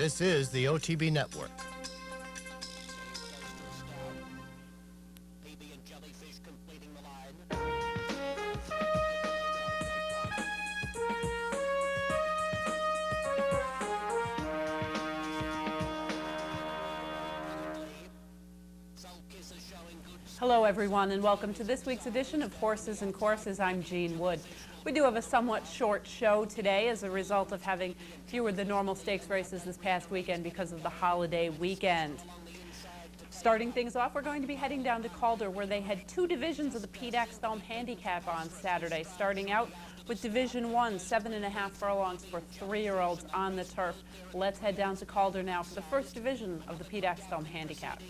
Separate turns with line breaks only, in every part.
This is the OTB Network.
Hello everyone and welcome to this week's edition of Horses and Courses. I'm Jean Wood. We do have a somewhat short show today as a result of having fewer than normal stakes races this past weekend because of the holiday weekend. Starting things off, we're going to be heading down to Calder where they had two divisions of the Pete Axthelm Handicap on Saturday, starting out with Division 1, 7.5 furlongs for 3-year-olds on the turf. Let's head down to Calder now for the first division of the Pete Axthelm Handicap.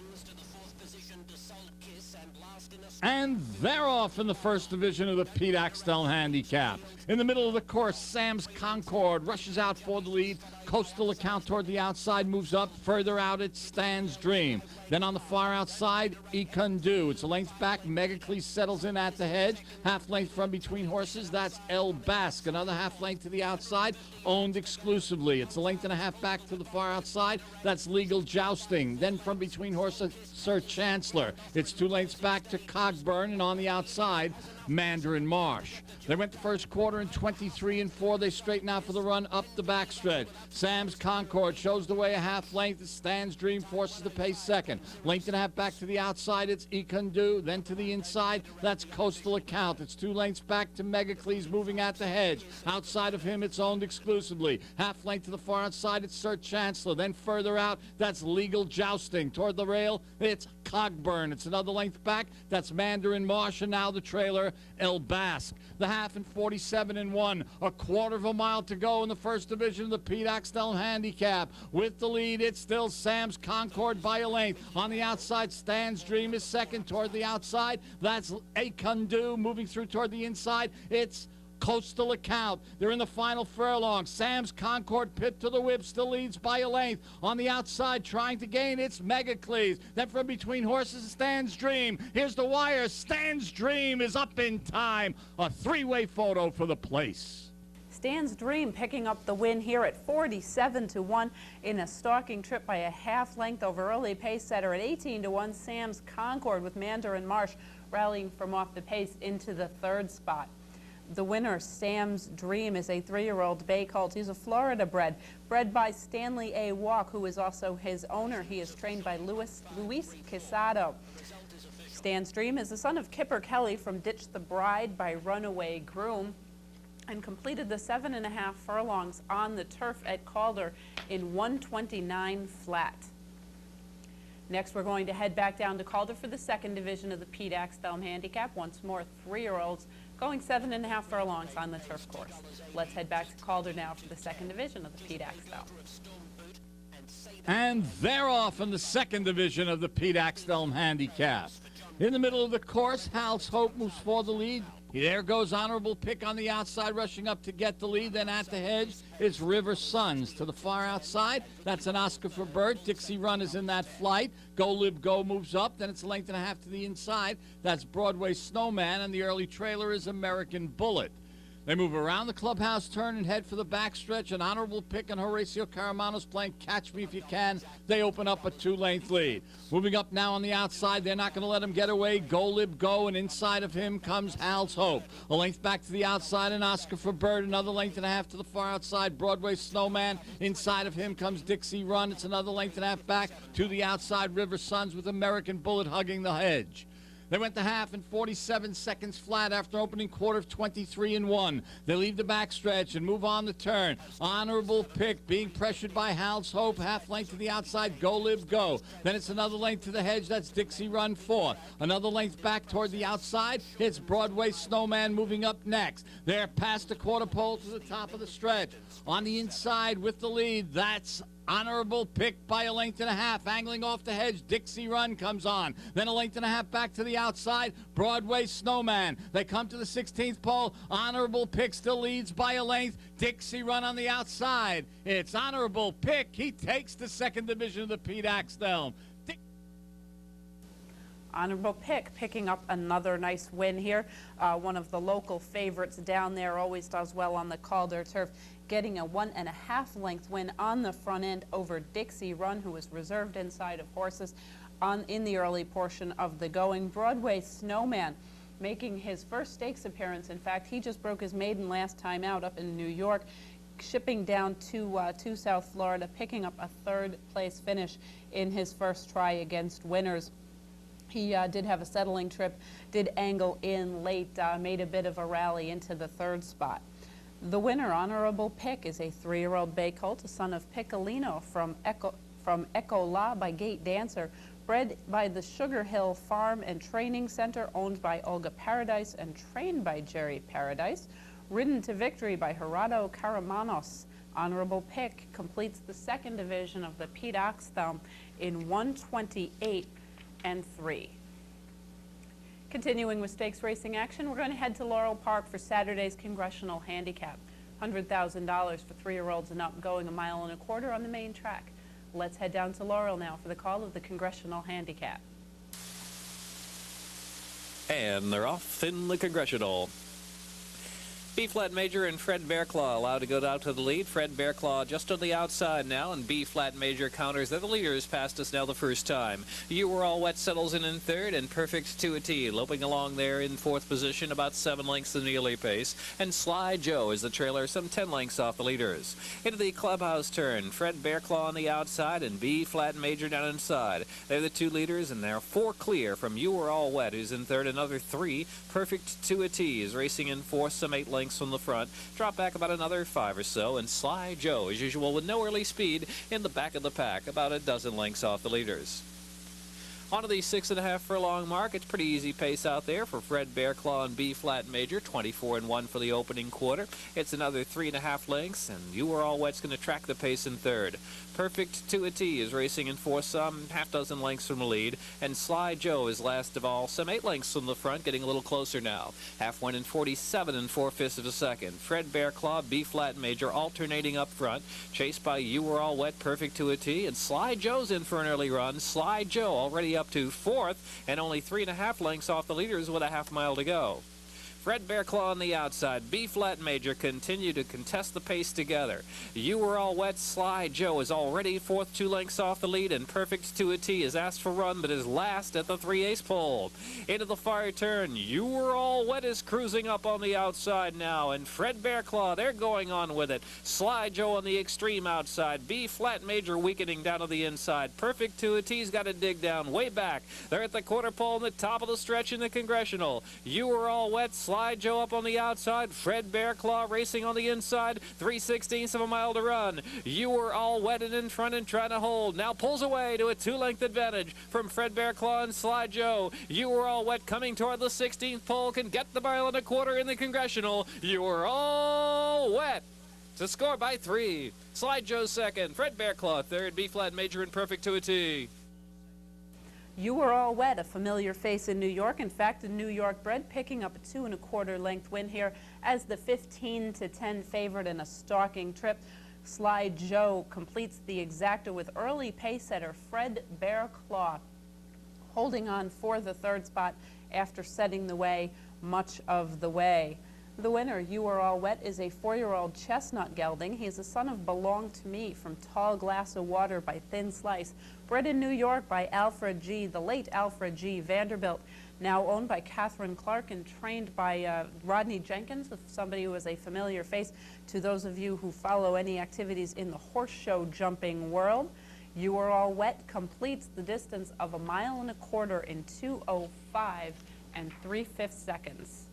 And they're off in the first division of the Pete Axthelm Handicap. In the middle of the course, Sam's Concord rushes out for the lead. Coastal Account toward the outside moves up. Further out, it Stan's Dream. Then on the far outside, Ekundu. It's a length back. Megacles settles in at the hedge. Half length from between horses. That's El Basque. Another half length to the outside, owned exclusively. It's a length and a half back to the far outside. That's Legal Jousting. Then from between horses, Sir Chancellor. It's 2 lengths back to Cogburn, and on the outside, Mandarin Marsh. They went the first quarter in 23-4. They straighten out for the run up the backstretch. Sam's Concord shows the way a half length. Stan's Dream forces the pace second. Length and a half back to the outside, it's Ekundu. Then to the inside, that's Coastal Account. It's 2 lengths back to Megacles moving at the hedge. Outside of him, it's owned exclusively. Half length to the far outside, it's Sir Chancellor. Then further out, that's Legal Jousting. Toward the rail, it's Cogburn. It's another length back. That's Mandarin Marsh, and now the trailer, El Basque. The half in 47-1. A quarter of a mile to go in the first division of the Pete Axthelm Handicap. With the lead, it's still Sam's Concord by a length. On the outside, Stan's Dream is second. Toward the outside, that's Ekundu. Moving through toward the inside, it's Coastal Account. They're in the final furlong. Sam's Concord pit to the whip, still leads by a length. On the outside, trying to gain, it's Megacles. Then from between horses, Stan's Dream. Here's the wire. Stan's Dream is up in time. A 3-way photo for the place.
Stan's Dream picking up the win here at 47-1 in a stalking trip by a half length over early pace setter at 18-1. Sam's Concord with Mandarin Marsh rallying from off the pace into the third spot. The winner, Sam's Dream, is a 3-year-old bay colt. He's a Florida bred by Stanley A. Walk, who is also his owner. He is trained by Luis Quesado. Stan's Dream is the son of Kipper Kelly from Ditch the Bride by Runaway Groom, and completed the 7.5 furlongs on the turf at Calder in 1:29 flat. Next, we're going to head back down to Calder for the second division of the Pete Axthelm Handicap. Once more, 3-year-olds going 7.5 furlongs on the turf course. Let's head back to Calder now for the second division of the Pete Axthelm.
And they're off in the second division of the Pete Axthelm Handicap. In the middle of the course, Hal's Hope moves for the lead. There goes Honorable Pick on the outside, rushing up to get the lead. Then at the hedge is River Sons. To the far outside, that's an Oscar for Bert. Dixie Run is in that flight. Go Live Go moves up. Then it's a length and a half to the inside. That's Broadway Snowman, and the early trailer is American Bullet. They move around the clubhouse turn and head for the backstretch. An Honorable Pick and Horacio Caramano's playing Catch Me If You Can. They open up a 2-length lead. Moving up now on the outside, they're not going to let him get away. Go Live Go, and inside of him comes Hal's Hope. A length back to the outside, and Oscar for Bird. Another length and a half to the far outside, Broadway Snowman. Inside of him comes Dixie Run. It's another length and a half back to the outside, River Sons with American Bullet hugging the hedge. They went the half in 47 seconds flat after opening quarter of 23-1. They leave the backstretch and move on the turn. Honorable Pick being pressured by Hal's Hope. Half length to the outside, Go Live Go. Then it's another length to the hedge. That's Dixie Run fourth. Another length back toward the outside. It's Broadway Snowman moving up next. They're past the quarter pole to the top of the stretch. On the inside with the lead, that's Honorable Pick by a length and a half. Angling off the hedge, Dixie Run comes on. Then a length and a half back to the outside, Broadway Snowman. They come to the 16th pole. Honorable Pick still leads by a length. Dixie Run on the outside. It's Honorable Pick. He takes the second division of the Pete Axthelm.
Honorable Pick picking up another nice win here. One of the local favorites down there, always does well on the Calder turf, getting a 1.5 length win on the front end over Dixie Run, who was reserved inside of horses in the early portion of the going. Broadway Snowman making his first stakes appearance. In fact, he just broke his maiden last time out up in New York, shipping down to South Florida, picking up a third place finish in his first try against winners. He did have a settling trip, did angle in late, made a bit of a rally into the third spot. The winner, Honorable Pick, is a 3-year-old bay colt, a son of Piccolino from Echo La by Gate Dancer, bred by the Sugar Hill Farm and Training Center, owned by Olga Paradise and trained by Jerry Paradise. Ridden to victory by Gerardo Caramanos, Honorable Pick completes the second division of the Pete Oxthumb in 128 and 3. Continuing with stakes racing action, we're going to head to Laurel Park for Saturday's Congressional Handicap. $100,000 for 3-year-olds and up, going 1.25 miles on the main track. Let's head down to Laurel now for the call of the Congressional Handicap.
And they're off in the Congressional. B Flat Major and Fred Bearclaw allowed to go out to the lead. Fred Bearclaw just on the outside now, and B Flat Major counters. They're the leaders past us now the first time. You Were All Wet settles in third, and Perfect to a T loping along there in fourth position, about 7 lengths in the early pace. And Sly Joe is the trailer, some 10 lengths off the leaders. Into the clubhouse turn, Fred Bearclaw on the outside and B Flat Major down inside. They're the 2 leaders, and they're 4 clear from You Were All Wet, who's in third. Another 3. Perfect to a T is racing in fourth, some 8 lengths from the front. Drop back about another 5 or so, and Sly Joe, as usual, with no early speed in the back of the pack, about a dozen lengths off the leaders. On to the 6.5 furlong mark. It's pretty easy pace out there for Fred Bearclaw and B Flat Major. 24 and 1 for the opening quarter. It's another 3.5 lengths, and You Were All Wet's going to track the pace in third. Perfect to a T is racing in fourth, some half dozen lengths from the lead, and Sly Joe is last of all, some 8 lengths from the front, getting a little closer now. Half went in 47 4/5 of a second. Fred Bearclaw, B Flat Major alternating up front, chased by You Were All Wet, Perfect to a T, and Sly Joe's in for an early run. Sly Joe already up to fourth, and only 3.5 lengths off the leaders with a half mile to go. Fred Bearclaw on the outside. B Flat Major continue to contest the pace together. You Were All Wet, Sly Joe is already fourth, 2 lengths off the lead, and Perfect to a T is asked for run, but is last at the 3/8 pole. Into the far turn, You Were All Wet is cruising up on the outside now, and Fred Bearclaw, they're going on with it. Sly Joe on the extreme outside. B Flat Major weakening down to the inside. Perfect to a T's got to dig down way back. They're at the quarter pole in the top of the stretch in the Congressional. You Were All Wet, Sly Joe up on the outside. Fred Bearclaw racing on the inside. 3/16 of a mile to run. You Were All Wet and in front and trying to hold. Now pulls away to a 2-length advantage from Fred Bearclaw and Sly Joe. You Were All Wet coming toward the 16th pole. Can get the 1.25 miles in the Congressional. You Were All Wet to score by 3. Sly Joe second. Fred Bearclaw third. B Flat Major and Perfect to a T.
You Were All Wet, a familiar face in New York. In fact, a New York bred, picking up a 2.25 length win here as the 15-10 favorite in a stalking trip. Sly Joe completes the exacta with early pace setter Fred Bearclaw holding on for the third spot after setting the way much of the way. The winner, You Were All Wet, is a 4-year-old chestnut gelding. He is a son of Belong to Me from Tall Glass of Water by Thin Slice. Bred in New York by Alfred G., the late Alfred G. Vanderbilt, now owned by Catherine Clark and trained by Rodney Jenkins, somebody who is a familiar face to those of you who follow any activities in the horse show jumping world. You Were All Wet completes the distance of 1.25 miles in 2:05 3/5 seconds.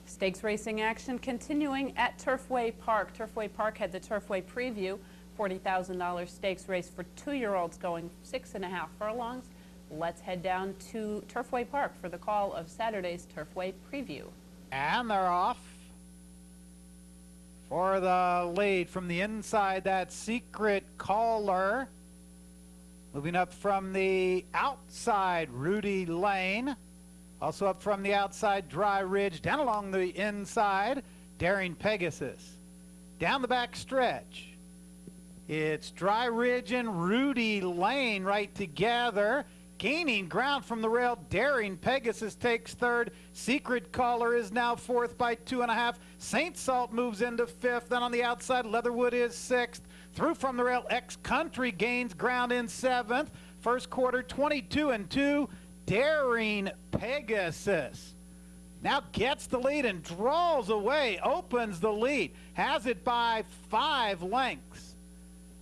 Stakes racing action continuing at Turfway Park. Turfway Park had the Turfway Preview, $40,000 stakes race for 2-year-olds going 6.5 furlongs. Let's head down to Turfway Park for the call of Saturday's Turfway Preview.
And they're off. For the lead from the inside, that Secret Caller. Moving up from the outside, Rudy Lane. Also up from the outside, Dry Ridge. Down along the inside, Daring Pegasus. Down the back stretch, it's Dry Ridge and Rudy Lane right together. gaining ground from the rail. Daring Pegasus takes third. Secret Caller is now fourth by 2.5. Saint Salt moves into fifth. Then on the outside, Leatherwood is sixth. Through from the rail, X Country gains ground in seventh. First quarter, 22-2. Daring Pegasus now gets the lead and draws away, opens the lead, has it by 5 lengths.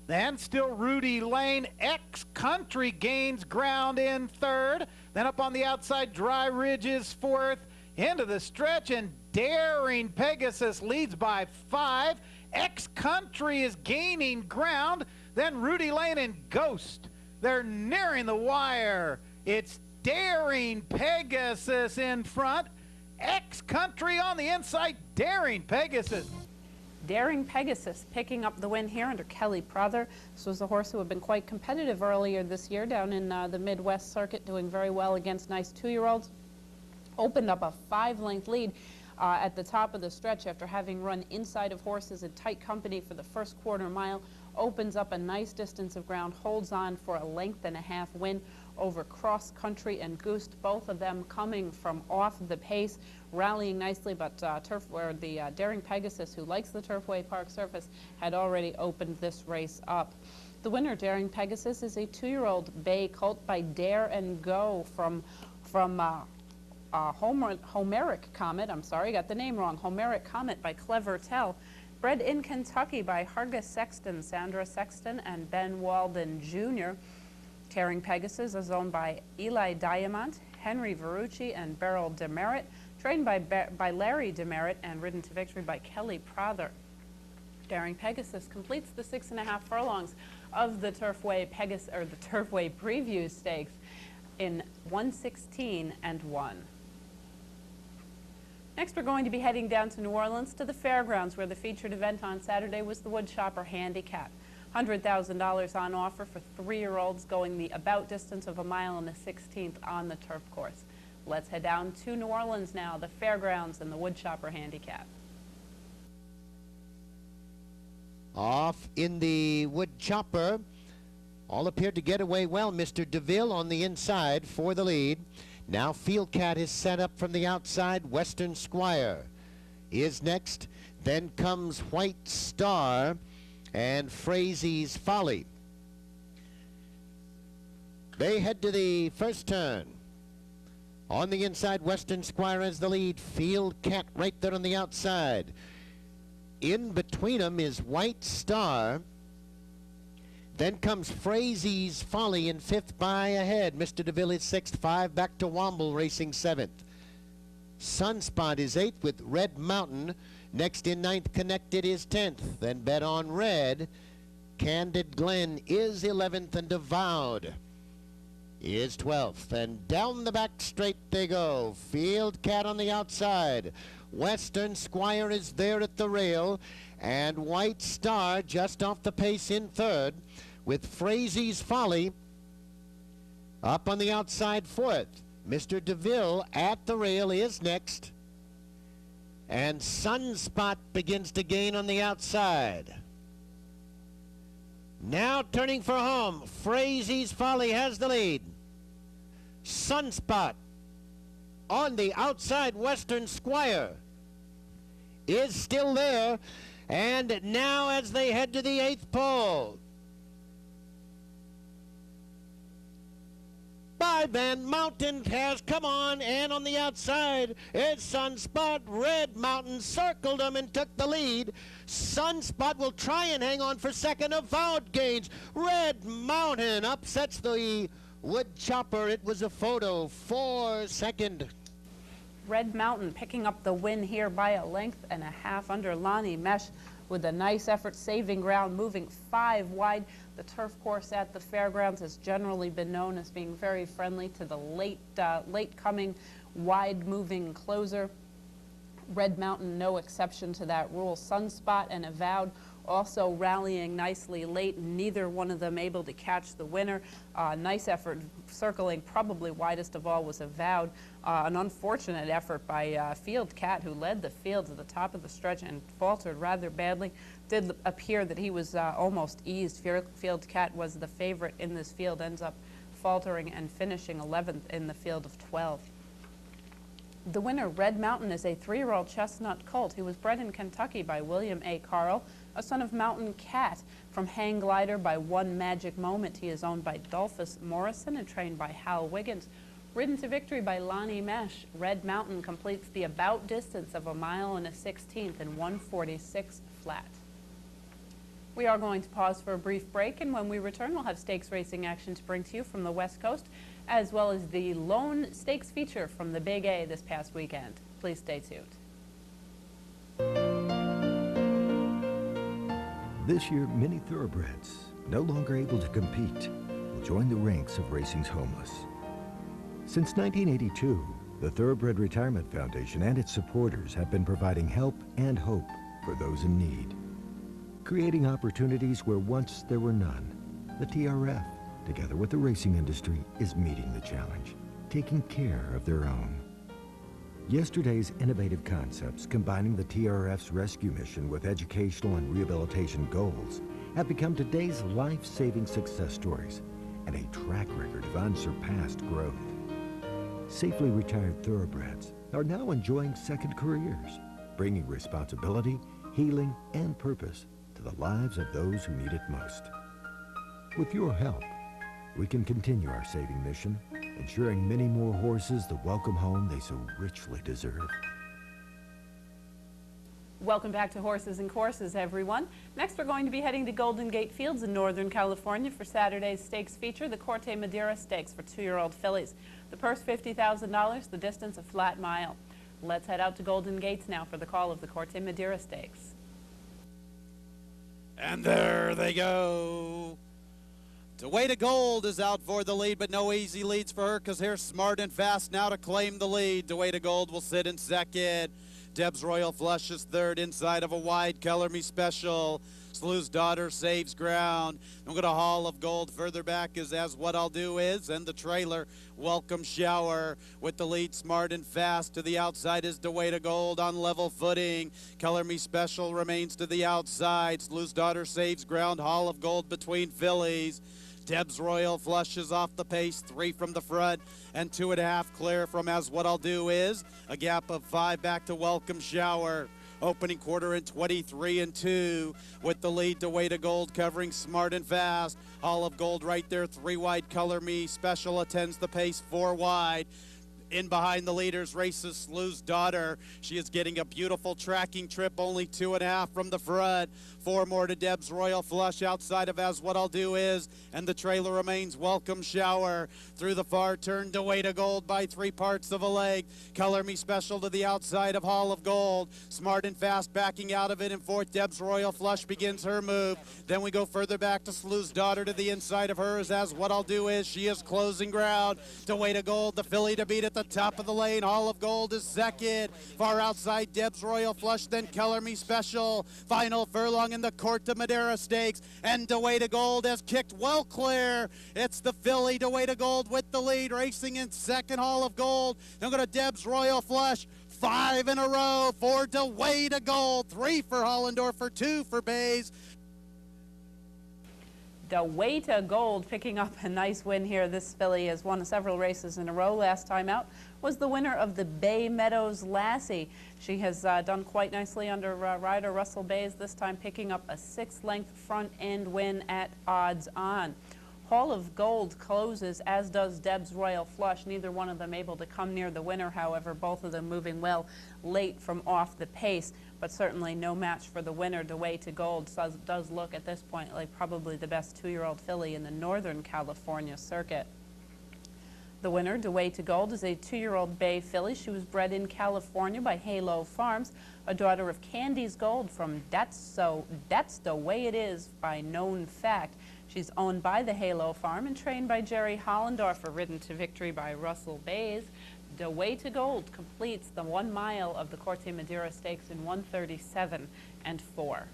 Then still Rudy Lane. X Country gains ground in third. Then up on the outside, Dry Ridge is fourth. Into the stretch, and Daring Pegasus leads by 5. X Country is gaining ground. Then Rudy Lane and Ghost. They're nearing the wire. It's Daring Pegasus in front. X Country on the inside. Daring Pegasus.
Daring Pegasus picking up the win here under Kelly Prather. This was a horse who had been quite competitive earlier this year down in the Midwest circuit, doing very well against nice 2-year-olds. Opened up a 5-length lead at the top of the stretch after having run inside of horses in tight company for the first quarter mile. Opens up a nice distance of ground, holds on for a 1.5 length win over Cross Country and Goost, both of them coming from off the pace, rallying nicely, but the Daring Pegasus, who likes the Turfway Park surface, had already opened this race up. The winner, Daring Pegasus, is a 2-year-old bay colt by Dare and Go from Homeric Comet. I'm sorry, got the name wrong. Homeric Comet by Clever Tell. Bred in Kentucky by Hargus Sexton, Sandra Sexton, and Ben Walden Jr. Daring Pegasus is owned by Eli Diamant, Henry Verrucci, and Beryl Demerit. Trained by Larry Demerit and ridden to victory by Kelly Prather. Daring Pegasus completes the 6.5 furlongs of the Turfway Preview Stakes in 1:16 and 1. Next, we're going to be heading down to New Orleans to the fairgrounds, where the featured event on Saturday was the Woodchopper Handicap. $100,000 on offer for 3-year-olds going the about distance of 1 mile and the 16th on the turf course. Let's head down to New Orleans now, the fairgrounds and the Woodchopper Handicap.
Off in the Woodchopper, all appeared to get away well. Mr. DeVille on the inside for the lead. Now Field Cat is set up from the outside. Western Squire is next. Then comes White Star and Frazie's Folly. They head to the first turn. On the inside, Western Squire has the lead. Field Cat right there on the outside. In between them is White Star. Then comes Frazie's Folly in 5th by ahead. Mr. DeVille is 6th. 5 back to Womble racing 7th. Sunspot is 8th with Red Mountain. Next in 9th, Connected is 10th. Then Bet on Red. Candid Glen is 11th, and Devoured is 12th. And down the back straight they go. Field Cat on the outside. Western Squire is there at the rail. And White Star just off the pace in 3rd, with Frazie's Folly up on the outside 4th. Mr. DeVille at the rail is next. And Sunspot begins to gain on the outside. Now turning for home, Frazie's Folly has the lead. Sunspot on the outside. Western Squire is still there. And now as they head to the 8th pole, by Van Mountain has come on, and on the outside is Sunspot. Red Mountain circled him and took the lead. Sunspot will try and hang on for second. Avowed gains. Red Mountain upsets the Woodchopper. It was a photo for second.
Red Mountain picking up the win here by a 1.5 lengths under Lonnie Mesh, with a nice effort saving ground, moving 5 wide. The turf course at the fairgrounds has generally been known as being very friendly to the late coming, wide moving closer. Red Mountain no exception to that rule. Sunspot and Avowed also rallying nicely late, neither one of them able to catch the winner. Nice effort circling, probably widest of all was Avowed. An unfortunate effort by Field Cat, who led the field to the top of the stretch and faltered rather badly. Did appear that he was almost eased. Field Cat was the favorite in this field, ends up faltering and finishing 11th in the field of 12. The winner, Red Mountain, is a 3-year-old chestnut colt. He was bred in Kentucky by William A. Carl, a son of Mountain Cat. From Hang Glider by One Magic Moment, he is owned by Dolphus Morrison and trained by Hal Wiggins. Ridden to victory by Lonnie Mesh, Red Mountain completes the about distance of 1 1/16 in 1:46 flat. We are going to pause for a brief break, and when we return, we'll have stakes racing action to bring to you from the West Coast, as well as the lone stakes feature from the Big A this past weekend. Please stay tuned.
This year, many thoroughbreds, no longer able to compete, will join the ranks of racing's homeless. Since 1982, the Thoroughbred Retirement Foundation and its supporters have been providing help and hope for those in need, creating opportunities where once there were none. The TRF, together with the racing industry, is meeting the challenge, taking care of their own. Yesterday's innovative concepts, combining the TRF's rescue mission with educational and rehabilitation goals, have become today's life-saving success stories and a track record of unsurpassed growth. Safely retired thoroughbreds are now enjoying second careers, bringing responsibility, healing, and purpose to the lives of those who need it most. With your help, we can continue our saving mission, ensuring many more horses the welcome home they so richly deserve.
Welcome back to Horses and Courses, everyone. Next, we're going to be heading to Golden Gate Fields in Northern California for Saturday's stakes feature, the Corte Madera Stakes for 2-year-old fillies. The purse, $50,000, the distance a flat mile. Let's head out to Golden Gates now for the call of the Corte Madera Stakes.
And there they go. Way to Gold is out for the lead, but no easy leads for her because here's Smart and Fast now to claim the lead. Way to Gold will sit in second. Deb's Royal Flush is third inside of a wide. Color Me Special. Slew's Daughter saves ground. I'm going to Hall of Gold. Further back is As What I'll Do Is. And the trailer, Welcome Shower. With the lead, Smart and Fast. To the outside is Way to Gold on level footing. Color Me Special remains to the outside. Slew's Daughter saves ground. Hall of Gold between fillies. Deb's Royal Flush is off the pace, 3 from the front and 2.5 clear from As What I'll Do Is. A gap of 5 back to Welcome Shower. Opening quarter in 23 and 2 with the lead to Way to Gold covering Smart and Fast. Hall of Gold right there, 3 wide. Color Me Special attends the pace, 4 wide. In behind the leaders races Slew's Daughter. She is getting a beautiful tracking trip, only 2.5 from the front. 4 more to Deb's Royal Flush outside of As What I'll Do Is. And the trailer remains Welcome Shower. Through the far turn to Way to Gold by 3 parts of a leg. Color Me Special to the outside of Hall of Gold. Smart and Fast backing out of it in fourth. Deb's Royal Flush begins her move. Then we go further back to Slew's Daughter. To the inside of her is As What I'll Do Is. She is closing ground to Way to Gold. The filly to beat at the top of the lane. Hall of Gold is second. Far outside Deb's Royal Flush, then Color Me Special. Final furlong in the Corte Madera Stakes. And Way to Gold has kicked well clear. It's the filly Way to Gold with the lead, racing in second. Hall of Gold. Now go to Deb's Royal Flush. 5 in a row for Way to Gold. 3 for Hollendorfer, 2 for Bays.
Way to Gold picking up a nice win here. This filly has won several races in a row. Last time out was the winner of the Bay Meadows Lassie. She has done quite nicely under rider Russell Bays, this time picking up a 6-length front end win at odds on. Hall of Gold closes, as does Deb's Royal Flush. Neither one of them able to come near the winner, however, both of them moving well late from off the pace, but certainly no match for the winner. Way to Gold does look at this point like probably the best 2-year-old filly in the Northern California circuit. The winner, Way to Gold, is a 2-year-old bay filly. She was bred in California by Halo Farms, a daughter of Candy's Gold from That's the Way It Is by Known Fact. She's owned by the Halo Farm and trained by Jerry Hollendorfer, ridden to victory by Russell Bays. Way to Gold completes the 1 mile of the Corte Madera Stakes in 1:37 and 4.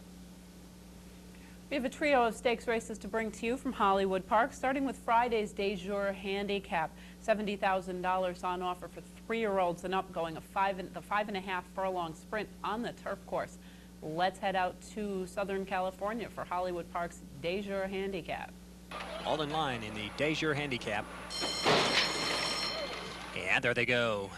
We have a trio of stakes races to bring to you from Hollywood Park, starting with Friday's De Jour Handicap. $70,000 on offer for 3-year-olds and up, going the 5.5 furlong sprint on the turf course. Let's head out to Southern California for Hollywood Park's De Jour Handicap.
All in line in the Desure handicap. And there they go.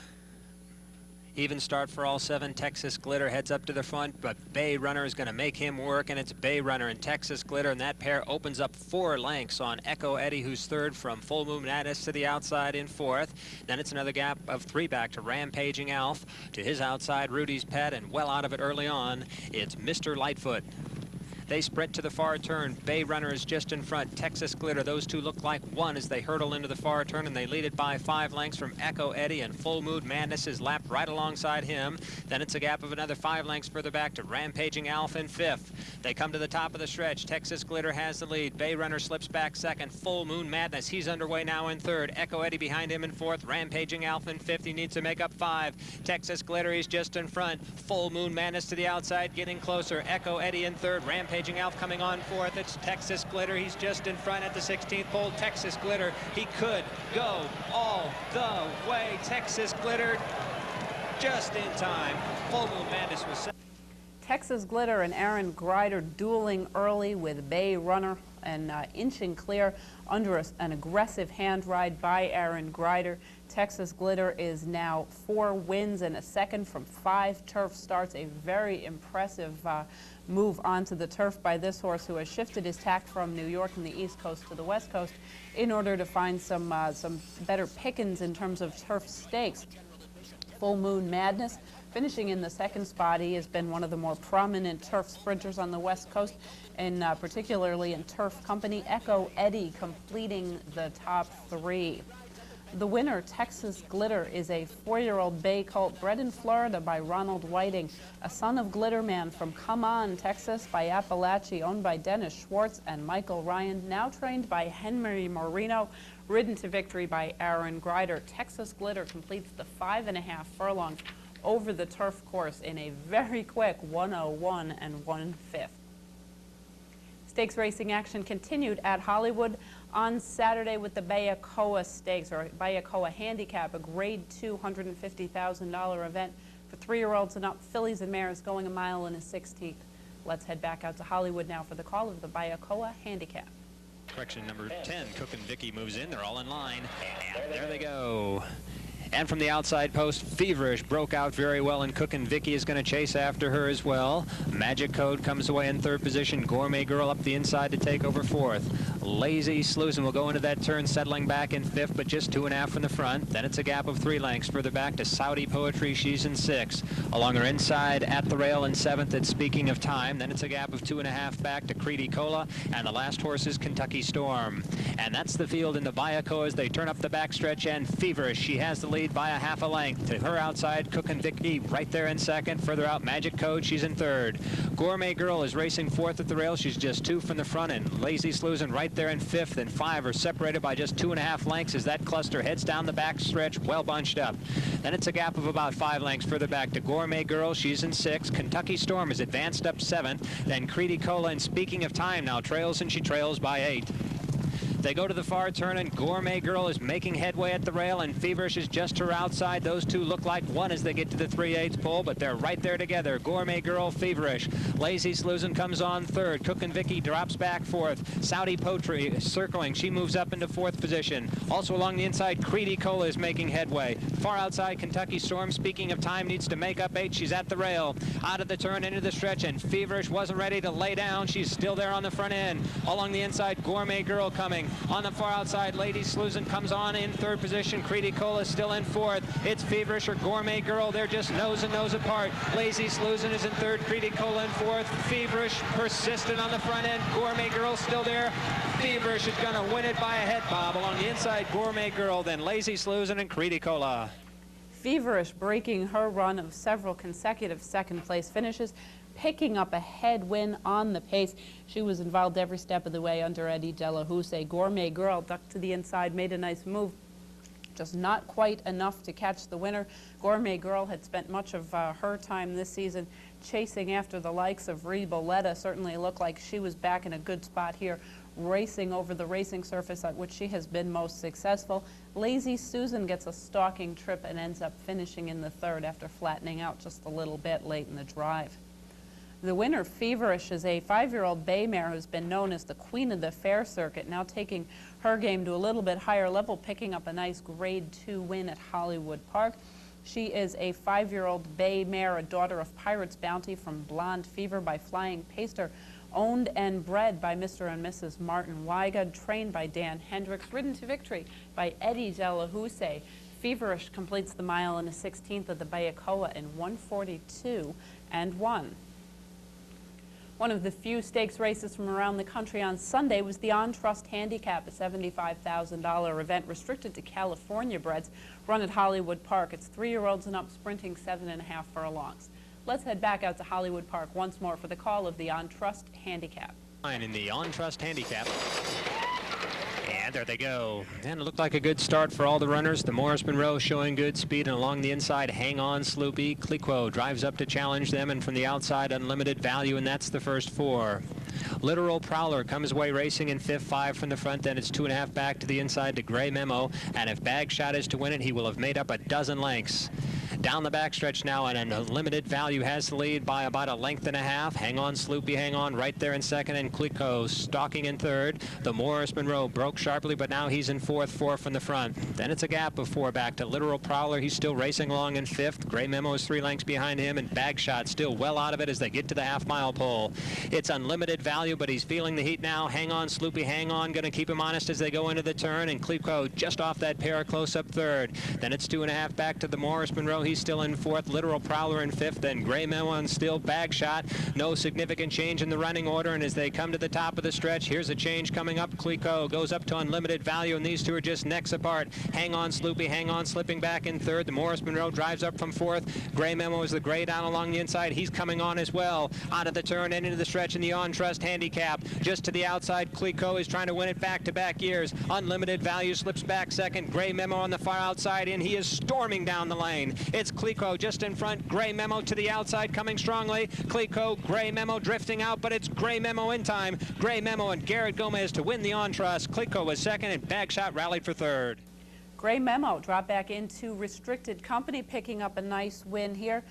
Even start for all 7. Texas Glitter heads up to the front, but Bay Runner is going to make him work, and it's Bay Runner and Texas Glitter, and that pair opens up 4 lengths on Echo Eddie, who's third, from Full Moon Madness to the outside in 4th. Then it's another gap of 3 back to Rampaging Alf, to his outside Rudy's Pet, and well out of it early on, it's Mr. Lightfoot. They sprint to the far turn. Bay Runner is just in front. Texas Glitter, those two look like one as they hurtle into the far turn, and they lead it by 5 lengths from Echo Eddie, and Full Mood Madness is lapped right alongside him. Then it's a gap of another 5 lengths further back to Rampaging Alf in 5th. They come to the top of the stretch. Texas Glitter has the lead. Bay Runner slips back 2nd. Full Moon Madness, he's underway now in 3rd. Echo Eddie behind him in 4th. Rampaging Alf in 5th. He needs to make up 5. Texas Glitter, he's just in front. Full Moon Madness to the outside, getting closer. Echo Eddie in 3rd. Rampaging Alf coming on 4th. It's Texas Glitter. He's just in front at the 16th pole. Texas Glitter, he could go all the way. Texas Glitter just in time. Full Moon Madness was set.
Texas Glitter and Aaron Greider dueling early with Bay Runner and inching clear under an aggressive hand ride by Aaron Greider. Texas Glitter is now 4 wins and a second from 5 turf starts. A very impressive move onto the turf by this horse, who has shifted his tack from New York and the East Coast to the West Coast in order to find some better pickings in terms of turf stakes. Full Moon Madness finishing in the 2nd spot. He has been one of the more prominent turf sprinters on the West Coast, and particularly in turf company. Echo Eddie completing the top 3. The winner, Texas Glitter, is a 4-year-old bay colt bred in Florida by Ronald Whiting, a son of Glitterman from Come On, Texas by Appalachia, owned by Dennis Schwartz and Michael Ryan, now trained by Henry Marino, ridden to victory by Aaron Greider. Texas Glitter completes the 5.5 furlongs over the turf course in a very quick 1:01 1/5. Stakes racing action continued at Hollywood on Saturday with the Bayakoa Stakes, or Bayakoa Handicap, a Grade 2 $150,000 event for 3-year-olds and up. Fillies and mares going 1 mile and a 1/16. Let's head back out to Hollywood now for the call of the Bayakoa Handicap.
Correction number 10, Cook and Vicky moves in. They're all in line. And there they go. And from the outside post, Feverish broke out very well, and Cook and Vicky is going to chase after her as well. Magic Code comes away in 3rd position. Gourmet Girl up the inside to take over 4th. Lazy Sluizen will go into that turn, settling back in 5th, but just 2.5 from the front. Then it's a gap of 3 lengths further back to Saudi Poetry. She's in 6th. Along her inside at the rail in 7th at Speaking of Time. Then it's a gap of 2.5 back to Creedy Cola, and the last horse is Kentucky Storm. And that's the field in the Bayakoa as they turn up the backstretch, and Feverish, she has the lead by a 1/2 length. To her outside, Cook and Vicky right there in 2nd. Further out, Magic Code, she's in 3rd. Gourmet Girl is racing 4th at the rail. She's just 2 from the front, and Lazy Sluizen right there in 5th, and 5 are separated by just 2.5 lengths as that cluster heads down the backstretch, well bunched up. Then it's a gap of about 5 lengths further back to Gourmet Girl. She's in 6th. Kentucky Storm is advanced up 7th. Then Creedy Cola, and Speaking of Time, now trails, and she trails by 8. They go to the far turn, and Gourmet Girl is making headway at the rail, and Feverish is just to her outside. Those two look like one as they get to the 3/8 pole, but they're right there together. Gourmet Girl, Feverish. Lazy Sluizen comes on 3rd. Cook and Vicky drops back 4th. Saudi Poetry circling. She moves up into 4th position. Also along the inside, Creedy Cola is making headway. Far outside, Kentucky Storm, Speaking of Time, needs to make up 8. She's at the rail. Out of the turn, into the stretch, and Feverish wasn't ready to lay down. She's still there on the front end. Along the inside, Gourmet Girl coming. On the far outside, Lady Sluizen comes on in 3rd position. Creedy Cola is still in 4th. It's Feverish or Gourmet Girl. They're just nose and nose apart. Lazy Sluizen is in 3rd. Creedy Cola in 4th. Feverish persistent on the front end. Gourmet Girl still there. Feverish is going to win it by a head bob. Along the inside, Gourmet Girl, then Lazy Sluizen and Creedy Cola.
Feverish breaking her run of several consecutive 2nd place finishes, picking up a headwind on the pace. She was involved every step of the way under Eddie Delahousse. Gourmet Girl ducked to the inside, made a nice move, just not quite enough to catch the winner. Gourmet Girl had spent much of her time this season chasing after the likes of Reboletta. Certainly looked like she was back in a good spot here, racing over the racing surface at which she has been most successful. Lazy Susan gets a stalking trip and ends up finishing in the 3rd after flattening out just a little bit late in the drive. The winner, Feverish, is a 5-year-old bay mare who's been known as the queen of the fair circuit, now taking her game to a little bit higher level, picking up a nice Grade 2 win at Hollywood Park. She is a 5-year-old bay mare, a daughter of Pirate's Bounty from Blonde Fever by Flying Paster, owned and bred by Mr. and Mrs. Martin Weigand, trained by Dan Hendricks, ridden to victory by Eddie Delahousse. Feverish completes the mile in a 16th of the Bayacoa in 1:42 and 1. One of the few stakes races from around the country on Sunday was the On Trust Handicap, a $75,000 event restricted to California breds, run at Hollywood Park. It's 3-year-olds and up, sprinting 7.5 furlongs. Let's head back out to Hollywood Park once more for the call of the On Trust Handicap.
In the On Trust Handicap. And there they go. And it looked like a good start for all the runners. The Morris Monroe showing good speed, and along the inside, Hang On Sloopy. Cliquot drives up to challenge them, and from the outside, Unlimited Value, and that's the first 4. Literal Prowler comes away racing in 5th, 5 from the front, then it's 2.5 back to the inside to Gray Memo, and if Bagshot is to win it, he will have made up a dozen lengths. Down the backstretch now, and Unlimited Value has the lead by about 1.5 lengths. Hang On Sloopy, Hang On right there in second, and Cliquot stalking in third. The Morris Monroe broke sharply, but now he's in 4th, 4 from the front. Then it's a gap of 4 back to Literal Prowler. He's still racing along in 5th. Gray Memo is 3 lengths behind him, and Bagshot still well out of it as they get to the half-mile pole. It's Unlimited Value, but he's feeling the heat now. Hang On Sloopy, Hang On, going to keep him honest as they go into the turn, and Cliquot just off that pair, close up 3rd. Then it's 2.5 back to the Morris Monroe. He's still in 4th. Literal Prowler in 5th, then Gray Memo and still Bagshot. No significant change in the running order, and as they come to the top of the stretch, here's a change coming up. Cliquot goes up to Unlimited Value, and these two are just necks apart. Hang On Sloopy, Hang On slipping back in 3rd. The Morris Monroe drives up from 4th. Gray Memo is the gray down along the inside. He's coming on as well. Out of the turn and into the stretch in the On Trust Handicap. Just to the outside, Cliquot is trying to win it back-to-back years. Unlimited Value slips back second. Gray Memo on the far outside, and he is storming down the lane. It's Cliquot just in front. Gray Memo to the outside, coming strongly. Cliquot, Gray Memo drifting out, but it's Gray Memo in time. Gray Memo and Garrett Gomez to win the On Trust. Cliquot was second, and Bagshot rallied for 3rd.
Gray Memo dropped back into restricted company, picking up a nice win here.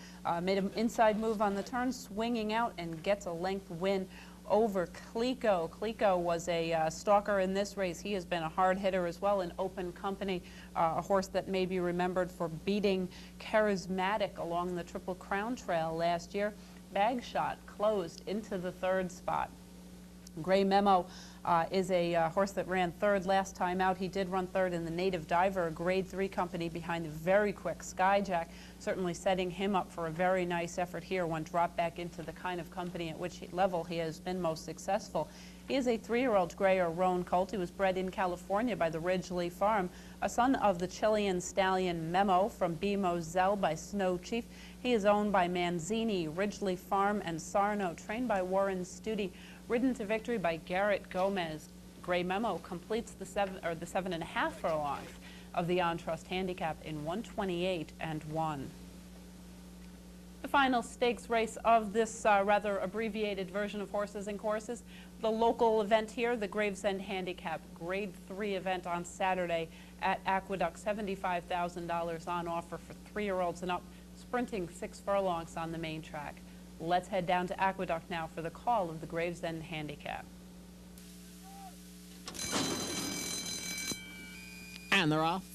Made an inside move on the turn, swinging out, and gets a length win over Cliquot. Cliquot was a stalker in this race. He has been a hard hitter as well in open company, a horse that may be remembered for beating Charismatic along the Triple Crown Trail last year. Bagshot closed into the 3rd spot. Gray Memo is a horse that ran 3rd last time out. He did run 3rd in the Native Diver, a Grade 3 company behind the very quick Skyjack, certainly setting him up for a very nice effort here when dropped back into the kind of company at which level he has been most successful. He is a 3-year-old gray or roan colt. He was bred in California by the Ridgely Farm, a son of the Chilean stallion Memo from B. Moselle by Snow Chief. He is owned by Manzini, Ridgely Farm, and Sarno, trained by Warren Studi, ridden to victory by Garrett Gomez. Gray Memo completes the 7.5 furlongs of the On Trust Handicap in 1:28 and 1. The final stakes race of this rather abbreviated version of Horses and Courses, the local event here, the Gravesend Handicap Grade 3 event on Saturday at Aqueduct. $75,000 on offer for 3-year-olds and up, sprinting 6 furlongs on the main track. Let's head down to Aqueduct now for the call of the Gravesend Handicap.
And they're off.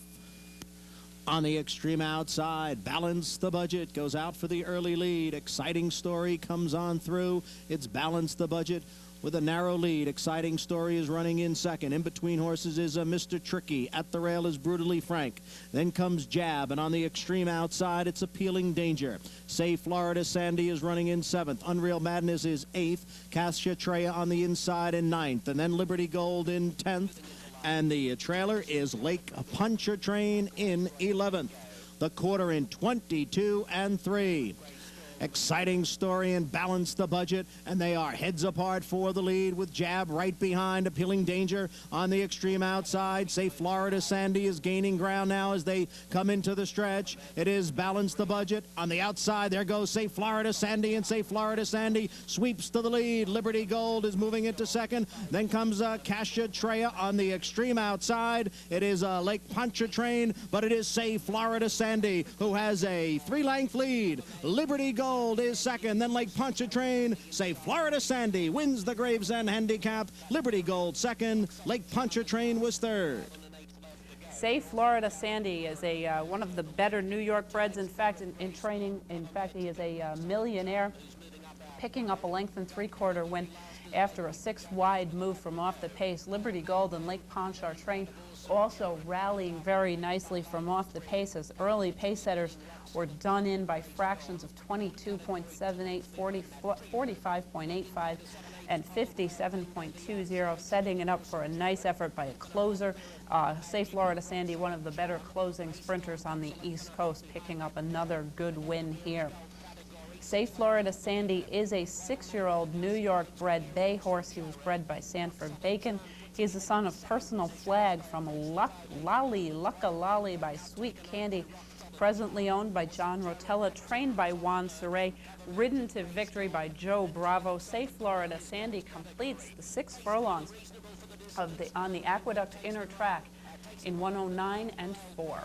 On the extreme outside, Balance the Budget goes out for the early lead. Exciting Story comes on through. It's Balance the Budget with a narrow lead. Exciting Story is running in second. In between horses is Mr. Tricky. At the rail is Brutally Frank. Then comes Jab, and on the extreme outside, it's Appealing Danger. Say Florida Sandy is running in 7th. Unreal Madness is 8th. Cassia Treya on the inside in 9th. And then Liberty Gold in 10th. And the trailer is Lake Puncher Train in 11th. The quarter in 22 and 3. Exciting Story and Balance the Budget, and they are heads apart for the lead with Jab right behind. Appealing Danger on the extreme outside. Say Florida Sandy is gaining ground now as they come into the stretch. It is Balance the Budget on the outside. There goes Say Florida Sandy, and Say Florida Sandy sweeps to the lead. Liberty Gold is moving into second. Then comes Cassia Treya on the extreme outside. It is Lake Puncher Train, but it is Say Florida Sandy who has a 3-length lead. Liberty Gold Gold is second. Then Lake Pontchartrain. Say Florida Sandy wins the Gravesend Handicap. Liberty Gold second. Lake Pontchartrain was third.
Say Florida Sandy is one of the better New York breds. In fact, in training, in fact, he is a millionaire, picking up a length and three-quarter win after a 6-wide move from off the pace. Liberty Gold and Lake Pontchartrain also rallying very nicely from off the pace as early pace setters were done in by fractions of 22.78, 45.85, and 57.20, setting it up for a nice effort by a closer. Say Florida Sandy, one of the better closing sprinters on the East Coast, picking up another good win here. Say Florida Sandy is a 6-year-old New York bred bay horse. He was bred by Sanford Bacon. He is the son of Personal Flag from Lucka Lolly by Sweet Candy, presently owned by John Rotella, trained by Juan Surrey, ridden to victory by Joe Bravo. Say Florida Sandy completes the 6 furlongs on the Aqueduct inner track in 109 and 4.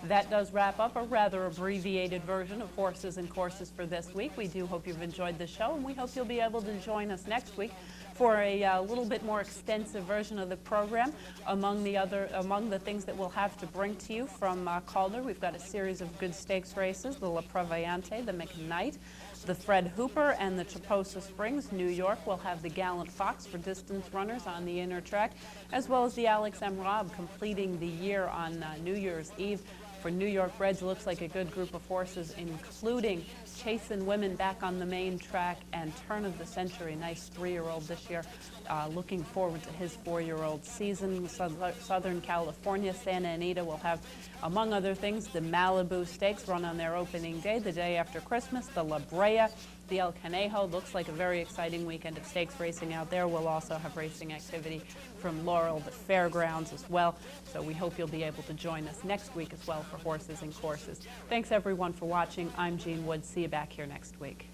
That does wrap up a rather abbreviated version of Horses and Courses for this week. We do hope you've enjoyed the show, and we hope you'll be able to join us next week for a little bit more extensive version of the program. Among the things that we'll have to bring to you from Calder, we've got a series of good stakes races: the La Prevoyante, the McKnight, the Fred Hooper, and the Chaposa Springs. New York will have the Gallant Fox for distance runners on the inner track, as well as the Alex M. Robb completing the year on New Year's Eve. For New York breds, looks like a good group of horses, including Chasin' Women back on the main track and Turn of the Century, nice 3-year-old this year. Looking forward to his 4-year-old season. Southern California, Santa Anita will have, among other things, the Malibu Stakes run on their opening day, the day after Christmas. The La Brea, the El Conejo, looks like a very exciting weekend of stakes racing out there. We'll also have racing activity from Laurel, the fairgrounds as well. So we hope you'll be able to join us next week as well for Horses and Courses. Thanks everyone for watching. I'm Jean Wood. See you back here next week.